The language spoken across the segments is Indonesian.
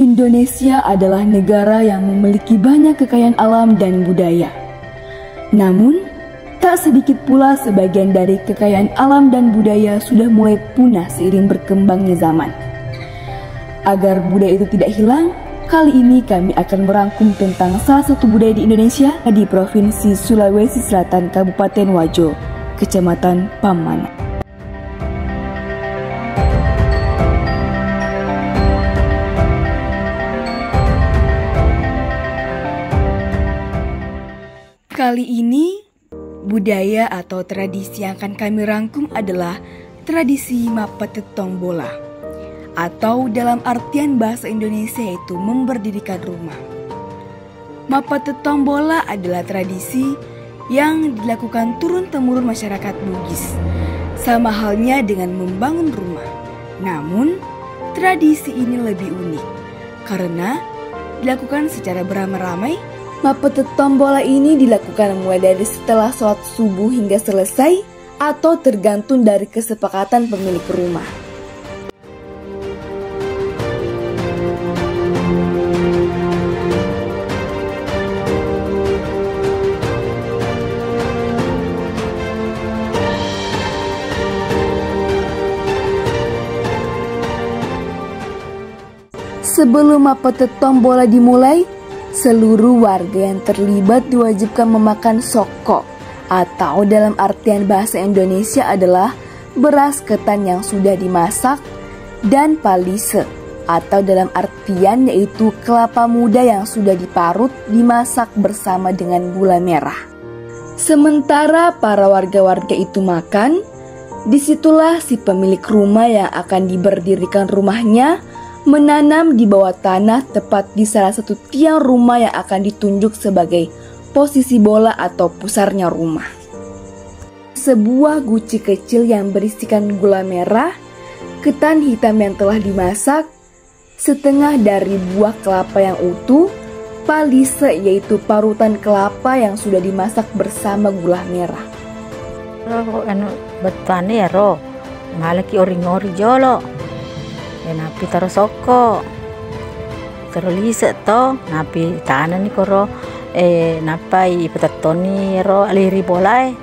Indonesia adalah negara yang memiliki banyak kekayaan alam dan budaya. Namun, tak sedikit pula sebagian dari kekayaan alam dan budaya sudah mulai punah seiring berkembangnya zaman. Agar budaya itu tidak hilang, kali ini kami akan merangkum tentang salah satu budaya di Indonesia di Provinsi Sulawesi Selatan, Kabupaten Wajo, Kecamatan Pamana. Kali ini, budaya atau tradisi yang akan kami rangkum adalah tradisi Mapete Tongbola, atau dalam artian bahasa Indonesia yaitu memberdirikan rumah. Mapete Tongbola adalah tradisi yang dilakukan turun-temurun masyarakat Bugis, sama halnya dengan membangun rumah. Namun, tradisi ini lebih unik karena dilakukan secara beramai-ramai. Mapete Tongbola ini dilakukan mulai dari setelah sholat subuh hingga selesai atau tergantung dari kesepakatan pemilik rumah. Sebelum Mapete Tongbola dimulai, seluruh warga yang terlibat diwajibkan memakan soko, atau dalam artian bahasa Indonesia adalah beras ketan yang sudah dimasak, dan palise, atau dalam artian yaitu kelapa muda yang sudah diparut dimasak bersama dengan gula merah. Sementara para warga-warga itu makan, disitulah si pemilik rumah yang akan diberdirikan rumahnya menanam di bawah tanah tepat di salah satu tiang rumah yang akan ditunjuk sebagai posisi bola atau pusarnya rumah. Sebuah guci kecil yang berisikan gula merah, ketan hitam yang telah dimasak, setengah dari buah kelapa yang utuh, palise yaitu parutan kelapa yang sudah dimasak bersama gula merah. Betane ya ro, malaki ori-ori jolo. Napi taruh soko, taruh lisa to, napi tanan ni koro, napai petatoni ro aliri bolai,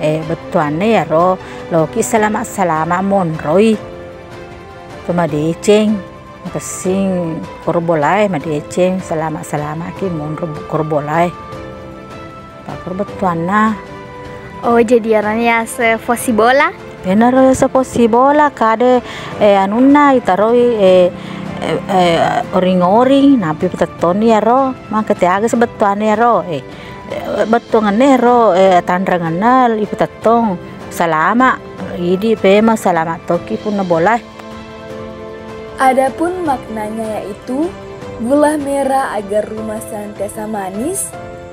betuane ya ro, loki salama monroi, to madeceng, kasing koro bolai madeceng salama ki monro koro bolai, pakor betuana. Oh, jadi aranya sefosi bola? Benar sa posibola kade anuna itaroi oring-oring napi petatoni ro makate aga sebetuane ro betongane ro tandranganal ipetatong salama idi pema salama toki pun boleh. Adapun maknanya yaitu gula merah agar rumah senantiasa manis,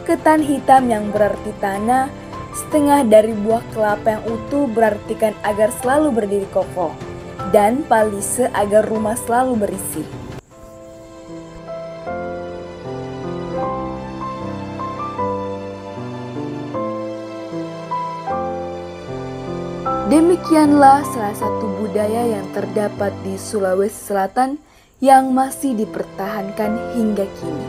ketan hitam yang berarti tanah, setengah dari buah kelapa yang utuh berartikan agar selalu berdiri kokoh, dan palise agar rumah selalu berisi. Demikianlah salah satu budaya yang terdapat di Sulawesi Selatan yang masih dipertahankan hingga kini.